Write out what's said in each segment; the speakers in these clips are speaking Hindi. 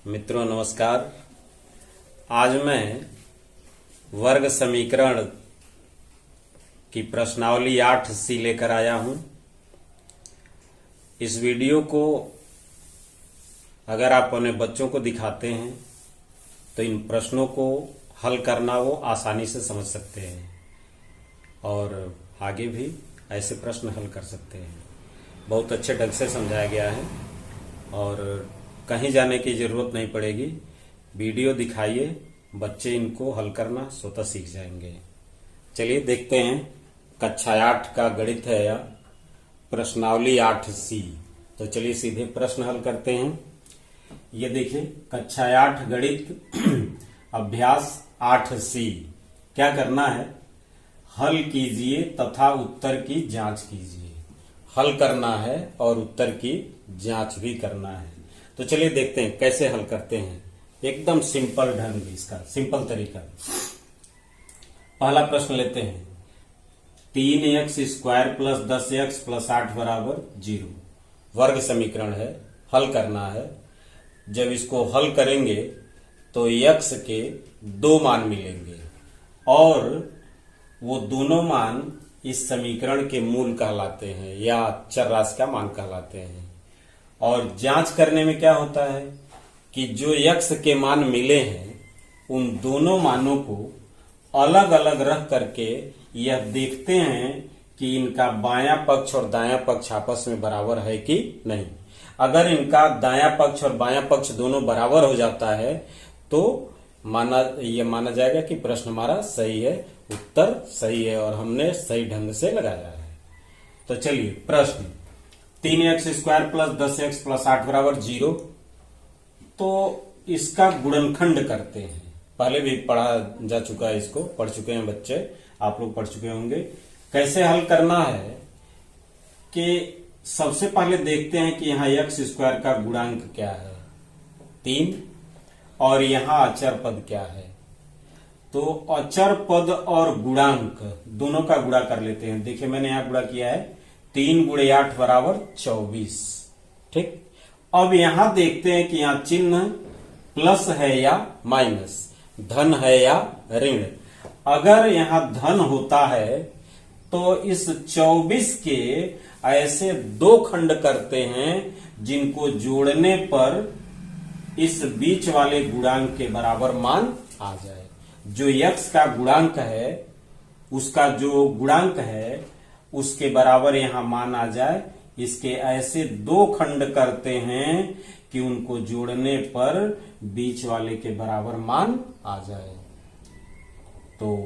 मित्रों नमस्कार। आज मैं वर्ग समीकरण की प्रश्नावली 8C लेकर आया हूं। इस वीडियो को अगर आप अपने बच्चों को दिखाते हैं तो इन प्रश्नों को हल करना वो आसानी से समझ सकते हैं और आगे भी ऐसे प्रश्न हल कर सकते हैं। बहुत अच्छे ढंग से समझाया गया है और कहीं जाने की जरूरत नहीं पड़ेगी। वीडियो दिखाइए, बच्चे इनको हल करना स्वतः सीख जाएंगे। चलिए देखते हैं। कक्षा 8 का गणित है या प्रश्नावली 8C। तो चलिए सीधे प्रश्न हल करते हैं। ये देखिए, कक्षा 8 गणित अभ्यास 8C। क्या करना है? हल कीजिए तथा उत्तर की जांच कीजिए। हल करना है और उत्तर की जांच भी करना है। तो चलिए देखते हैं कैसे हल करते हैं। एकदम सिंपल ढंग, इसका सिंपल तरीका। पहला प्रश्न लेते हैं। 3x² + 10x + 8 = 0 वर्ग समीकरण है, हल करना है। जब इसको हल करेंगे तो x के 2 मान मिलेंगे और वो दोनों मान इस समीकरण के मूल कहलाते हैं या चर राशि का मान कहलाते हैं। और जांच करने में क्या होता है कि जो x के मान मिले हैं उन दोनों मानों को अलग अलग रख करके यह देखते हैं कि इनका बायां पक्ष और दायां पक्ष आपस में बराबर है कि नहीं। अगर इनका दायां पक्ष और बायां पक्ष दोनों बराबर हो जाता है तो यह माना जाएगा कि प्रश्न हमारा सही है, उत्तर सही है और हमने सही ढंग से लगाया है। तो चलिए प्रश्न 3x² + 10x + 8 = 0। तो इसका गुणनखंड करते हैं। पहले भी पढ़ा जा चुका है, इसको पढ़ चुके हैं बच्चे, आप लोग पढ़ चुके होंगे। कैसे हल करना है कि सबसे पहले देखते हैं कि यहां x² का गुणांक क्या है, 3, और यहां अचर पद क्या है। तो अचर पद और गुणांक दोनों का गुणा कर लेते हैं। देखिए मैंने यहां गुणा किया है, 3 × 8 = 24। ठीक, अब यहां देखते हैं कि यहां चिन्ह प्लस है या माइनस, धन है या ऋण। अगर यहां धन होता है तो इस 24 के ऐसे 2 खंड करते हैं जिनको जोड़ने पर इस बीच वाले गुणांक के बराबर मान आ जाए। जो x का गुणांक है उसका जो गुणांक है उसके बराबर यहां मान आ जाए। इसके ऐसे 2 खंड करते हैं कि उनको जोड़ने पर बीच वाले के बराबर मान आ जाए। तो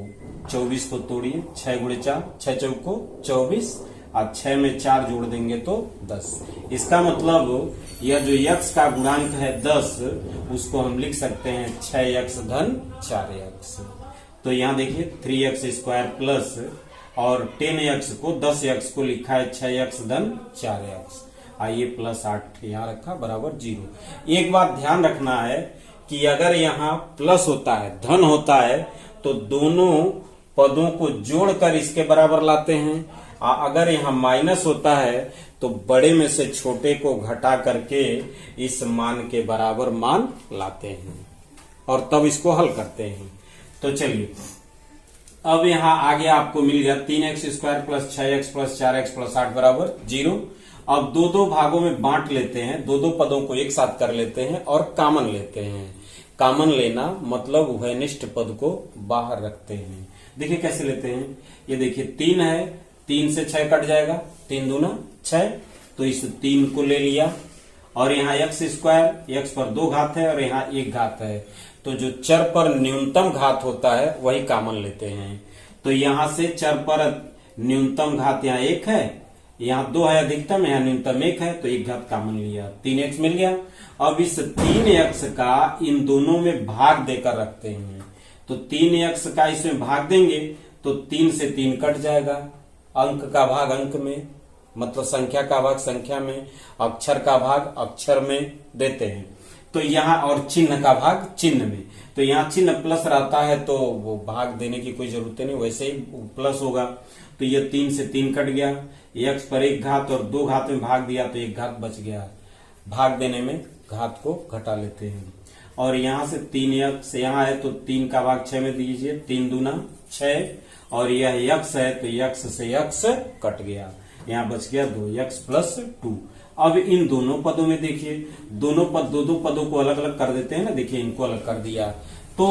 24 को तोड़िए, 6 × 4 6 चौको 24 और 6 में 4 जोड़ देंगे तो 10। इसका मतलब यह जो x का गुणांक है 10, उसको हम लिख सकते हैं 6x + 4x। तो यहां देखिए 3x² प्लस और 10x को 10x को लिखा है 6x + 4x। आइए प्लस 8 यहां रखा बराबर 0। एक बात ध्यान रखना है कि अगर यहां प्लस होता है, धन होता है, तो दोनों पदों को जोड़कर इसके बराबर लाते हैं। अगर यहां माइनस होता है तो बड़े में से छोटे को घटा करके इस मान के बराबर मान लाते हैं और तब इसको हल करते हैं। तो चलिए अब यहां आगे आपको मिल गया 3x² + 6x + 4x + 8 = 0। अब 2-2 भागों में बांट लेते हैं, 2-2 पदों को एक साथ कर लेते हैं और कॉमन लेते हैं। कॉमन लेना मतलब उभयनिष्ठ पद को बाहर रखते हैं। देखिए कैसे लेते हैं। ये देखिए 3 है, 3 से 6 कट जाएगा, 3 दूना 6, तो इस 3 को ले लिया। और यहाँ x², x पर 2 घात है और यहाँ 1 घात है, तो जो चर पर न्यूनतम घात होता है वही कॉमन लेते हैं। तो यहां से चर पर न्यूनतम घात यहाँ 1 है, यहाँ 2 है अधिकतम, यहाँ न्यूनतम 1 है, तो 1 घात कॉमन लिया, 3x मिल गया। अब इस 3x का इन दोनों में भाग देकर रखते हैं। तो 3x का इसमें भाग देंगे तो 3 से 3 कट जाएगा। अंक का भाग अंक में, मतलब संख्या का भाग संख्या में, अक्षर का भाग अक्षर में देते हैं। तो यहाँ और चिन्ह का भाग चिन्ह में, तो यहाँ चिन्ह प्लस रहता है तो वो भाग देने की कोई जरूरत नहीं, वैसे ही प्लस होगा। तो ये 3 से 3 कट गया, x पर 1 घात और 2 घात में भाग दिया तो 1 घात बच गया। भाग देने में घात को घटा लेते हैं। और यहां से 3x यहाँ है तो 3 का भाग 6 में दीजिए, 3 दूना 6, और यह x है तो x से x कट गया, यहाँ बच गया 2x प्लस 2। अब इन दोनों पदों में देखिए, दोनों पद दो पदों को अलग अलग कर देते हैं ना, देखिए इनको अलग कर दिया तो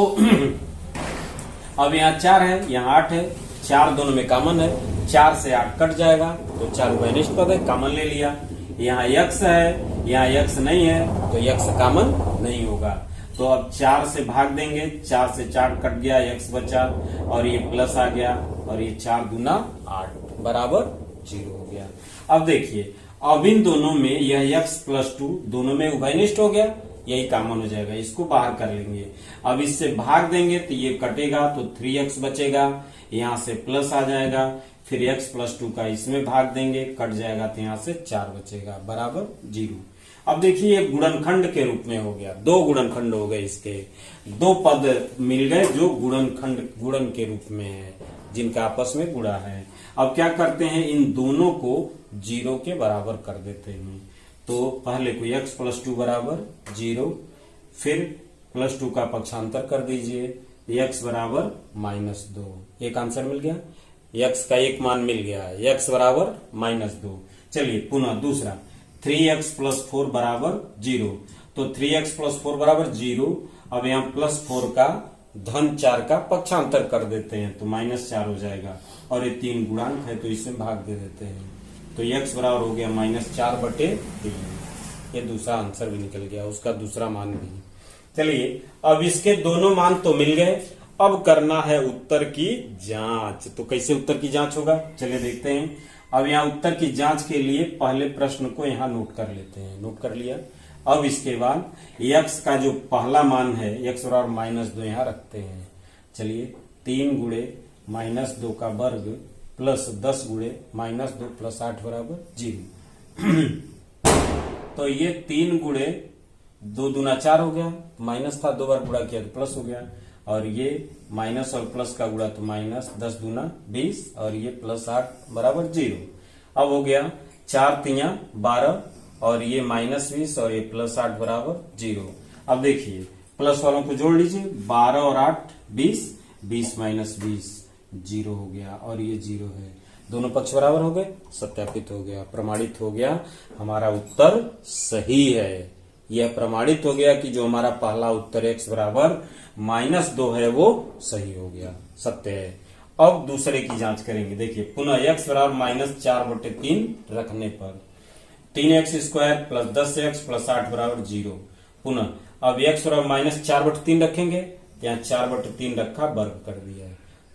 अब यहाँ 4 है, यहाँ 8 है, 4 दोनों में कॉमन है, 4 से 8 कट जाएगा तो 4 उभयनिष्ठ पद है, कॉमन ले लिया। यहाँ x है, यहाँ x नहीं है तो x कॉमन नहीं होगा, तो अब 4 से भाग देंगे, 4 से 4 कट गया, x बचा और ये प्लस आ गया, और ये 4 दूना 8 बराबर 0 हो गया। अब देखिए, अब इन दोनों में यह x प्लस 2 दोनों में उभयनिष्ठ हो गया, यही कॉमन हो जाएगा, इसको बाहर कर लेंगे। अब इससे भाग देंगे तो ये कटेगा तो 3x बचेगा, यहाँ से प्लस आ जाएगा, फिर x प्लस 2 का इसमें भाग देंगे, कट जाएगा तो यहाँ से 4 बचेगा बराबर 0। अब देखिए ये गुणनखंड के रूप में हो गया, 2 गुणनखंड हो गए, इसके 2 पद मिल गए जो गुणन के रूप में है, जिनका आपस में गुणा है। अब क्या करते हैं, इन दोनों को 0 के बराबर कर देते हैं। तो पहले को x प्लस 2 बराबर 0, फिर प्लस 2 का पक्षांतर कर दीजिए, x बराबर -2, एक आंसर मिल गया, x का एक मान मिल गया, x बराबर -2। चलिए पुनः दूसरा, 3x प्लस 4 बराबर 0, तो 3x प्लस 4 बराबर 0। अब यहाँ प्लस 4 का धन 4 का पक्षांतर कर देते हैं तो -4 हो जाएगा, और ये 3 गुणांक है तो इसमें भाग दे देते हैं, तो x बराबर हो गया -4/3। ये दूसरा आंसर भी निकल गया, उसका दूसरा मान भी। चलिए अब इसके दोनों मान तो मिल गए, अब करना है उत्तर की जांच। तो कैसे उत्तर की जांच होगा, चलिए देखते हैं। अब यहाँ उत्तर की जांच के लिए पहले प्रश्न को यहाँ नोट कर लेते हैं, नोट कर लिया। अब इसके बाद x का जो पहला मान है, x बराबर -2 यहाँ रखते हैं। चलिए 3 गुणे -2 का वर्ग प्लस 10 गुणे -2 प्लस 8 बराबर 0। तो ये 3 गुणे 2 दूना 4 हो गया, माइनस था 2 बार गुणा किया तो प्लस हो गया, और ये माइनस और प्लस का गुणा तो माइनस, 10 दूना 20 और ये प्लस 8 बराबर 0। अब हो गया 4 तिया 12 और ये -20 और ये प्लस 8 बराबर 0। अब देखिए प्लस वालों को जोड़ लीजिए, 12 और 8 20, 20 माइनस 20 0 हो गया, और ये 0 है, दोनों पक्ष बराबर हो गए, सत्यापित हो गया, प्रमाणित हो गया, हमारा उत्तर सही है। यह प्रमाणित हो गया कि जो हमारा पहला उत्तर x बराबर -2 है वो सही हो गया, सत्य है। अब दूसरे की जांच करेंगे, देखिए पुनः x बराबर -4/3 रखने पर 3x² प्लस 10x प्लस 8 बराबर 0। पुनः अब x बराबर -4/3 रखेंगे, यहाँ 4/3 रखा, वर्ग कर दिया,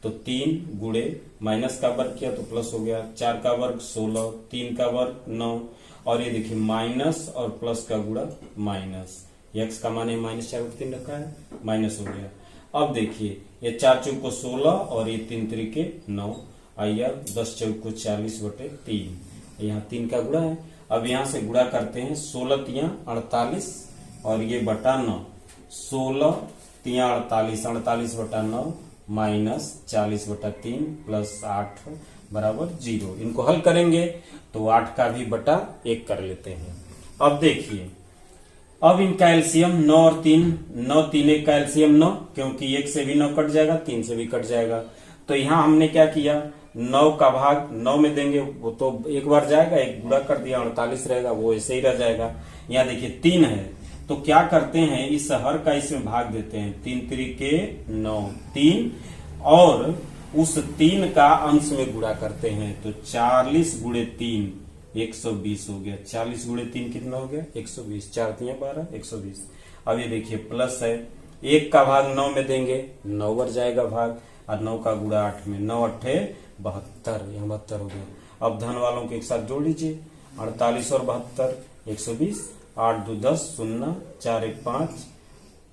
तो 3 गुणे माइनस का वर्ग किया तो प्लस हो गया, 4 का वर्ग 16, 3 का वर्ग 9, और ये देखिए माइनस और प्लस का गुणा माइनस, x का मान -4/3 रखा है, माइनस हो गया। अब देखिए ये 4 चौक को 16 और ये 3 त्रिके 9, आइया 10 चौक को 40/3, यहाँ 3 का गुणा है। अब यहाँ से गुणा करते हैं, 16 तिया 48 और ये बटा 9, 16 तिया 48, 48/9 माइनस 40/3 प्लस 8 बराबर 0। इनको हल करेंगे तो 8 का भी बटा 1 कर लेते हैं। अब देखिए, अब इनका एलसीएम 9 और 3, 9 3 1 का एलसीएम 9, क्योंकि 1 से भी 9 कट जाएगा, 3 से भी कट जाएगा, तो यहाँ हमने क्या किया, 9 का भाग 9 में देंगे, वो तो एक बार जाएगा, एक गुणा कर दिया 48 रहेगा, वो ऐसे ही रह जाएगा। यहाँ देखिए 3 है तो क्या करते हैं, इस हर का इसमें भाग देते हैं, 3 त्रिके 9, 3 और उस 3 का अंश में गुणा करते हैं, तो 40 गुणे 3 120 हो गया, 40 गुणे 3 कितना हो गया 120, 4 तिया 12 120। अब ये देखिए प्लस है, 1 का भाग 9 में देंगे, 9 बार जाएगा भाग, और 9 का गुणा 8 में, 9 8 72, यहाँ 72 हो गया। अब धन वालों के एक साथ जोड़ लीजिए, 48 और 72 120, 8 2 10 0, 4 1 5,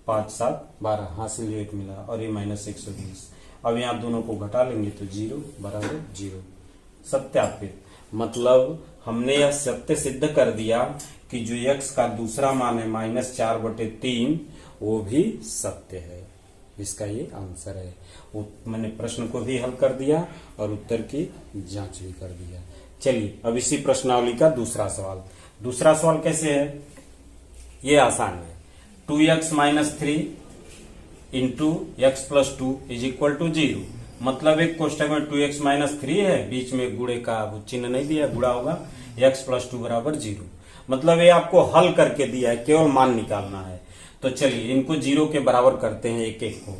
5 7 12, हासिल रेट मिला, और ये -120। अब यहाँ दोनों को घटा लेंगे तो 0 बराबर 0, सत्यापित। मतलब हमने यह सत्य सिद्ध कर दिया कि जो x का दूसरा मान है -4/3 वो भी सत्य है, इसका ये आंसर है। मैंने प्रश्न को भी हल कर दिया और उत्तर की जांच भी कर दिया। चलिए अब इसी प्रश्नावली का दूसरा सवाल। दूसरा सवाल कैसे है, ये आसान है। 2x minus 3 into x plus 2 is equal to 0। मतलब एक कोष्टक में 2x माइनस 3 है, बीच में गुणे का चिन्ह नहीं दिया, गुणा होगा x प्लस 2 बराबर 0। मतलब ये आपको हल करके दिया है, केवल मान निकालना है। तो चलिए इनको 0 के बराबर करते हैं एक एक को।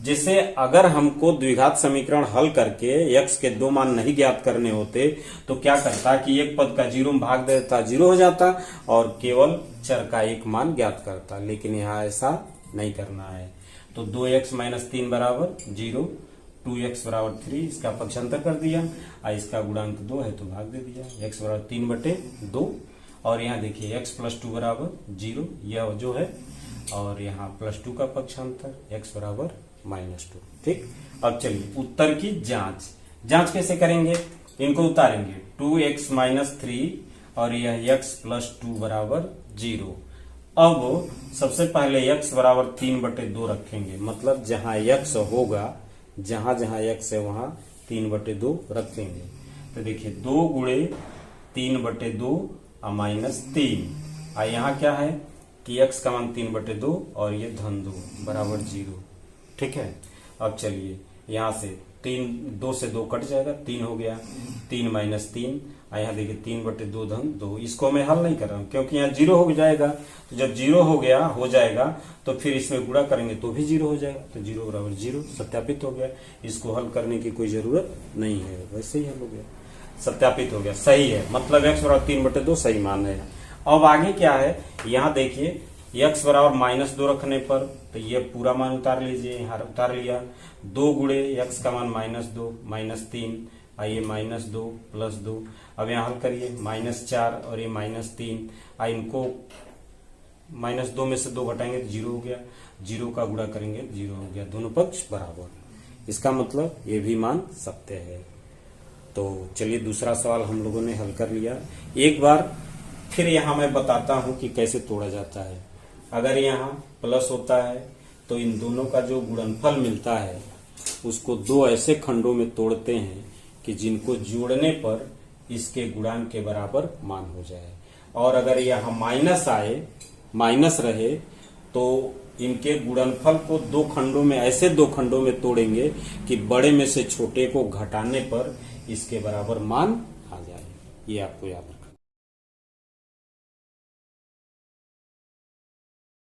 जिससे अगर हमको द्विघात समीकरण हल करके x के 2 मान नहीं ज्ञात करने होते तो क्या करता कि एक पद का 0 में भाग देता, 0 हो जाता और केवल चर का एक मान ज्ञात करता। लेकिन यहाँ ऐसा नहीं करना है। तो 2x माइनस 3 बराबर 0, 2x बराबर 3, इसका पक्षांतर कर दिया, इसका गुणांक 2 है तो भाग दे दिया, x बराबर 3/2। और यहाँ देखिए x प्लस 2 बराबर 0, यह जो है, और यहाँ प्लस 2 का पक्षांतर, x बराबर -2। ठीक, अब चलिए उत्तर की जांच कैसे करेंगे, इनको उतारेंगे। 2x माइनस 3 और यह x प्लस 2 बराबर 0। अब सबसे पहले x बराबर 3/2 रखेंगे। मतलब जहां x होगा, जहां जहां x है वहां 3/2 रखेंगे। तो देखिए 2 गुणे 3/2 माइनस 3, यहाँ क्या है कि x का मान 3/2 और ये धन 2 बराबर 0। ठीक है, अब चलिए यहां से 2 से 2 कट जाएगा, 3 हो गया, 3 माइनस 3, यहाँ देखिए 3/2 धन 2। इसको मैं हल नहीं कर रहा हूं क्योंकि यहाँ 0 हो जाएगा। तो जब 0 हो जाएगा तो फिर इसमें गुणा करेंगे तो भी 0 हो जाएगा। तो 0 बराबर 0 सत्यापित हो गया। इसको हल करने की कोई जरूरत नहीं है, वैसे ही हल हो गया, सत्यापित हो गया, सही है। मतलब x बराबर 3/2 सही मान है। अब आगे क्या है, यहाँ देखिए x बराबर -2 रखने पर तो ये पूरा मान उतार लीजिए, यहाँ उतार लिया। 2 गुणे x का मान -2 -3, ये -2 प्लस 2। अब यहाँ हल करिए, -4 और ये -3, इनको -2 में से 2 घटाएंगे तो 0 हो गया, 0 का गुणा करेंगे 0 हो गया, दोनों पक्ष बराबर। इसका मतलब ये भी मान सत्य है। तो चलिए दूसरा सवाल हम लोगों ने हल कर लिया। एक बार फिर यहाँ मैं बताता हूं कि कैसे तोड़ा जाता है। अगर यहाँ प्लस होता है तो इन दोनों का जो गुणनफल मिलता है उसको 2 ऐसे खंडों में तोड़ते हैं कि जिनको जोड़ने पर इसके गुणांक के बराबर मान हो जाए। और अगर यहाँ माइनस रहे तो इनके गुणनफल को 2 खंडों में, ऐसे 2 खंडों में तोड़ेंगे कि बड़े में से छोटे को घटाने पर इसके बराबर मान आ जाए। ये आपको याद